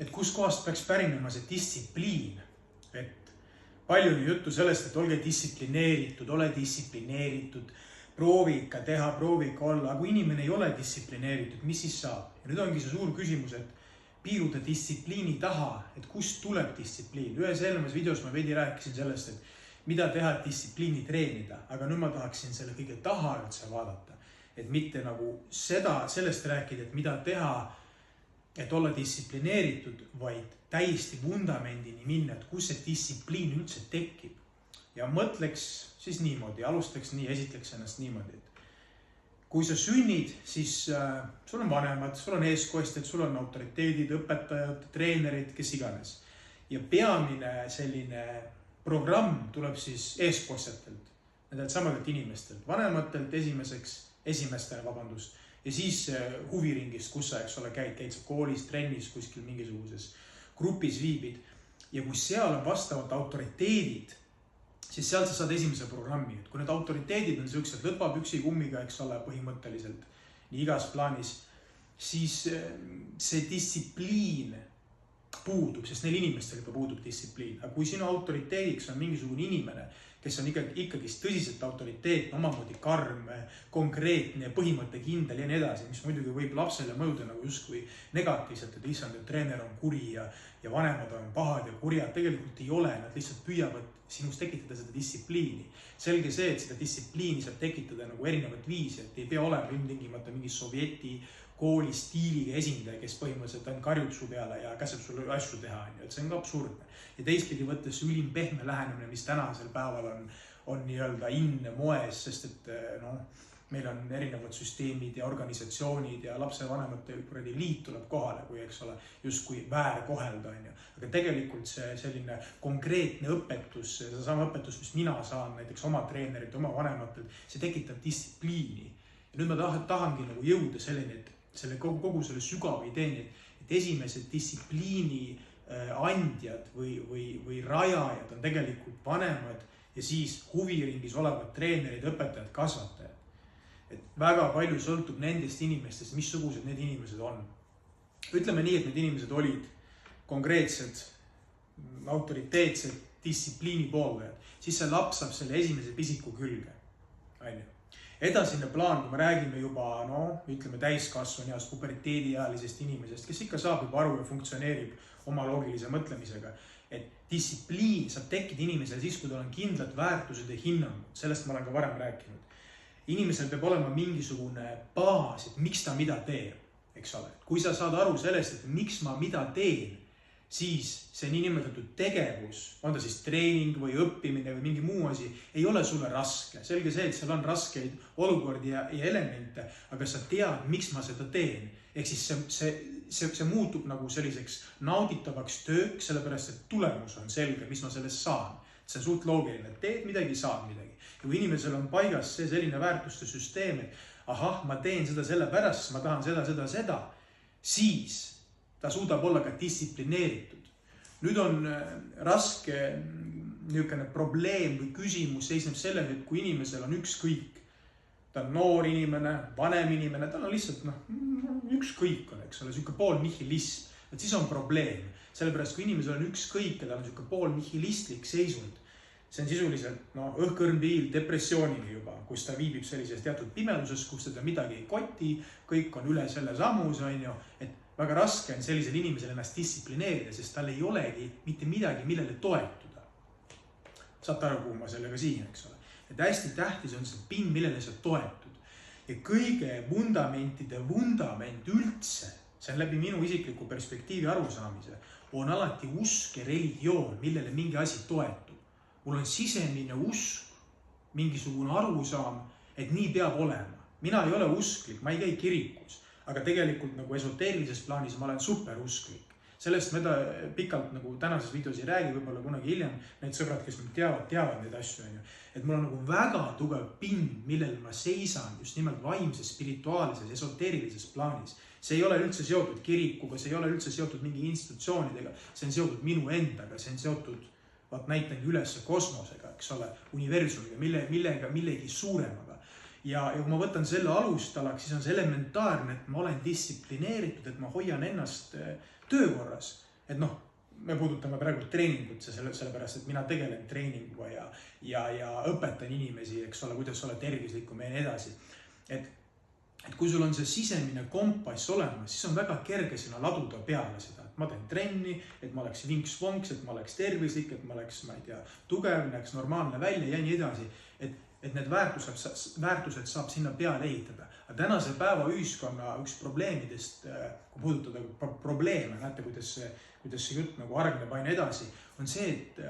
et kus kohast peaks pärinema see distsipliin. Et palju on juttu sellest, et olge distsiplineeritud, ole distsiplineeritud, proovi ikka teha, proovi ikka olla. Aga kui inimene ei ole distsiplineeritud, mis siis saab? Ja nüüd ongi see suur küsimus, et piiruda distsipliini taha, et kust tuleb distsipliin. Ühes eelnemas videos ma veidi rääkisin sellest, et mida teha, et distsipliini treenida. Aga nüüd ma tahaksin selle kõige taha üldse vaadata. Et mitte nagu sellest rääkida, et mida teha, et olla distsiplineeritud, vaid täiesti vundamendini minna, et kus see distsipliin üldse tekib. Ja mõtleks siis niimoodi, alustaks nii, esitleks ennast niimoodi, et kui sa sünnid, siis sul on vanemad, sul on eeskostjad, sul on autoriteedid, õpetajad, treenerid, kes iganes. Ja peamine selline programm tuleb siis eeskostjatelt, nendelt samadelt inimestelt, vanematelt esimestele, ja siis huviringist, kus sa, eks ole, käid sa koolis, trennis, kuskil mingisuguses grupis viibid. Ja kui seal on vastavalt autoriteedid, siis sealt sa saad esimese programmi. Et kui need autoriteedid on sellised lõtvapüksi kummiga, eks ole, põhimõtteliselt nii igas plaanis, siis see distsipliin puudub, sest neil inimestel juba puudub distsipliin. Aga kui sinu autoriteediks on mingisugune inimene, kes on ikkagi tõsiselt autoriteetne, omamoodi karm, konkreetne, põhimõttekindel ja nii edasi, mis muidugi võib lapsele mõjuda nagu justkui negatiivselt, et issand, et treener on kuri ja vanemad on pahad ja kurjad. Tegelikult ei ole, nad lihtsalt püüavad sinus tekitada seda distsipliini. Selge see, et seda distsipliini saab tekitada nagu erinevat viisi, et ei pea olema ilmtingimata mingi sovjeti kooli stiiliga esindaja, kes põhimõtteliselt ainult karjub su peale ja käseb sulle asju teha. Et see on ka absurdne. Ja teistpidi võttes ülim pehme lähenemine, mis tänasel päeval on nii-öelda moes, sest et meil on erinevad süsteemid ja organisatsioonid ja lapsevanemate liit tuleb kohale, kui eks ole, justkui väär kohelda. Aga tegelikult see selline konkreetne õpetus, see sama õpetus, mis mina saan näiteks oma treenerit, oma vanematelt, see tekitab distsipliini. Ja nüüd ma tahangi nagu jõuda selleni, et kogu selle sügava ideeni, et esimesed distsipliini andjad või rajajad on tegelikult vanemad ja siis huviringis olevad treenerid, õpetajad, kasvatajad. Et väga palju sõltub nendest inimestest, missugused need inimesed on. Ütleme nii, et need inimesed olid konkreetsed, autoriteetsed, distsipliini pooldajad. Siis see laps saab selle esimese pisiku külge. Edasine plaan, kui me räägime juba, ütleme täiskasvaneast, puberteediealisest inimesest, kes ikka saab juba aru ja funktsioneerib oma loogilise mõtlemisega, et distsipliin saab tekkida inimesele siis, kui tal on kindlad väärtused ja hinnangud. Sellest ma olen ka varem rääkinud. Inimesel peab olema mingisugune baas, et miks ta mida teeb, eks ole. Kui sa saad aru sellest, et miks ma mida teen, siis see niinimetatud tegevus, on ta siis treening või õppimine või mingi muu asi, ei ole sulle raske. Selge see, et seal on raskeid olukordi ja elemente, aga sa tead, miks ma seda teen. Ehk siis see muutub nagu selliseks nauditavaks tööks, sellepärast, et tulemus on selge, mis ma sellest saan. See on suht loogiline, et teed midagi, saad midagi. Ja kui inimesel on paigas see selline väärtuste süsteem, et ahah, ma teen seda sellepärast, sest ma tahan seda, siis ta suudab olla ka distsiplineeritud. Nüüd on raske niisugune probleem või küsimus seisneb selles, et kui inimesel on ükskõik, ta on noor inimene, vanem inimene, tal on lihtsalt ükskõik on, eks ole, niisugune pool nihilism, et siis on probleem. Sellepärast, kui inimesel on ükskõik ja tal on niisugune pool nihilistlik seisund, see on sisuliselt õhkõrn viil depressioonini juba, kus ta viibib sellises teatud pimeduses, kus teda midagi ei koti, kõik on üle selle sammus, et väga raske on sellisel inimesel ennast distsiplineerida, sest tal ei olegi mitte midagi, millele toetuda. Saate aru, kuhu ma sellega siin, eks ole. Et hästi tähtis on see pind, millele sa toetud. Ja kõige vundamentide vundament üldse, see on läbi minu isikliku perspektiivi arusaamise, on alati usk ja religioon, millele mingi asi toetub. Mul on sisemine usk, mingisugune arusaam, et nii peab olema. Mina ei ole usklik, ma ei käi kirikus, aga tegelikult nagu esoteerilises plaanis ma olen superusklik. Sellest me pikalt nagu tänases videos ei räägi, võib-olla kunagi hiljem. Need sõbrad, kes mind teavad neid asju. Et mul on nagu väga tugev pind, millel ma seisan just nimelt vaimses, spirituaalses, esoteerilises plaanis. See ei ole üldse seotud kirikuga, see ei ole üldse seotud mingi institutsioonidega, see on seotud minu endaga, see on seotud näitan üles kosmosega, eks ole, universumiga, millegi suuremaga. Ja kui ma võtan selle alustalaks, siis on see elementaarne, et ma olen distsiplineeritud, et ma hoian ennast töökorras. et noh, me puudutame praegu treeningut, sellepärast, et mina tegelen treeninguga ja õpetan inimesi, eks ole, kuidas olla tervislikum ja nii edasi. Et kui sul on see sisemine kompass olemas, siis on väga kerge sinna laduda peale seda, et ma teen trenni, et ma oleks vinks-vonks, et ma oleks tervislik, et ma oleks, ma ei tea, tugev, näeks normaalne välja ja nii edasi. Et need väärtused saab sinna peale ehitada. Aga tänase päeva ühiskonna üks probleemidest, kui puudutada probleeme, näete, kuidas see jutt nagu argneb aina edasi, on see, et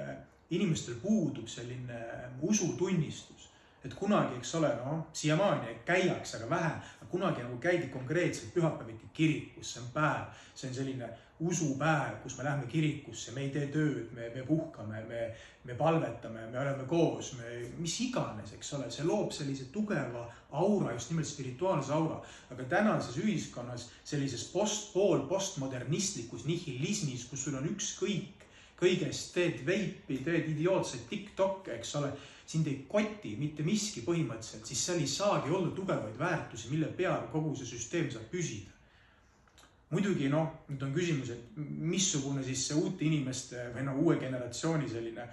inimestel puudub selline usutunnistus. Et kunagi, eks ole, siiamaani käiaks, aga vähe, kunagi nagu käidi konkreetselt pühapäeviti kirikus, see on päev, see on selline usupäev, kus me lähme kirikusse, me ei tee tööd, me puhkame, me palvetame, me oleme koos, mis iganes, eks ole, see loob sellise tugeva aura, just nimelt spirituaalse aura, aga tänases ühiskonnas sellises postmodernistlikus nihilismis, kus sul on ükskõik, kõigest teed veipi, teed idiootseid TikTokke, eks ole, sind ei koti mitte miski põhimõtteliselt, siis seal ei saagi olla tugevaid väärtusi, mille peal kogu see süsteem saab püsida. Muidugi, nüüd on küsimus, et missugune siis see uute inimeste või uue generatsiooni selline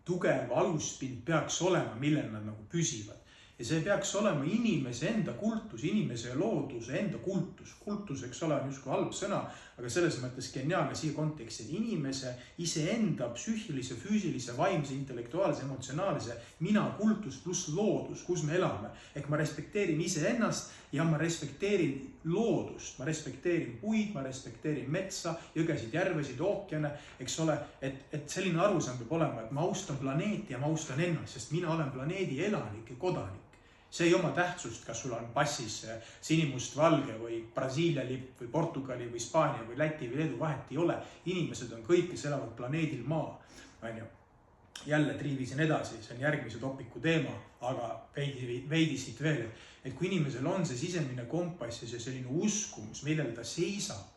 tugev aluspind peaks olema, millel nad nagu püsivad. Ja see peaks olema inimese enda kultus, inimese ja looduse enda kultus. Kultus, eks ole, on justkui halb sõna, aga selles mõttes geniaalne siia konteksti, et inimese iseenda psüühilise, füüsilise, vaimse, intellektuaalse, emotsionaalse mina kultus pluss loodus, kus me elame. Ehk ma respekteerin iseennast ja ma respekteerin loodust, ma respekteerin puid, ma respekteerin metsa, jõgesid, järvesid, ookeane, eks ole, et selline arusaam peab olema, et ma austan planeeti ja ma austan ennast, sest mina olen planeedi elanik ja kodanik. See ei oma tähtsust, kas sul on passis sinimustvalge või Brasiilia lipp või Portugali või Hispaania või Läti või Leedu, vahet ei ole. Inimesed on kõik, kes elavad planeedil maa. Jälle triivisin edasi, see on järgmise topiku teema, aga veidi siit veel. Et kui inimesel on see sisemine kompass ja selline uskumus, millel ta seisab,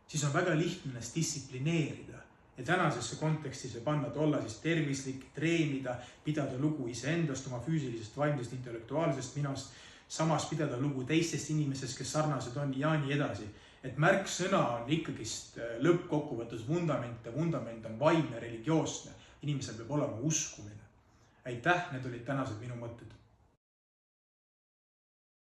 siis on väga lihtne ennast distsiplineerida. Ja tänasesse kontekstis panna, et olla siis tervislik, treenida, pidada lugu iseendast, oma füüsilisest, vaimsest, intellektuaalsest minast, samas pidada lugu teistest inimesest, kes sarnased on ja nii edasi. Et märksõna on ikkagist lõppkokkuvõttes vundament ja vundament on vaimne, religioosne. Inimesel peab olema uskumine. Aitäh, need olid tänased minu mõtted.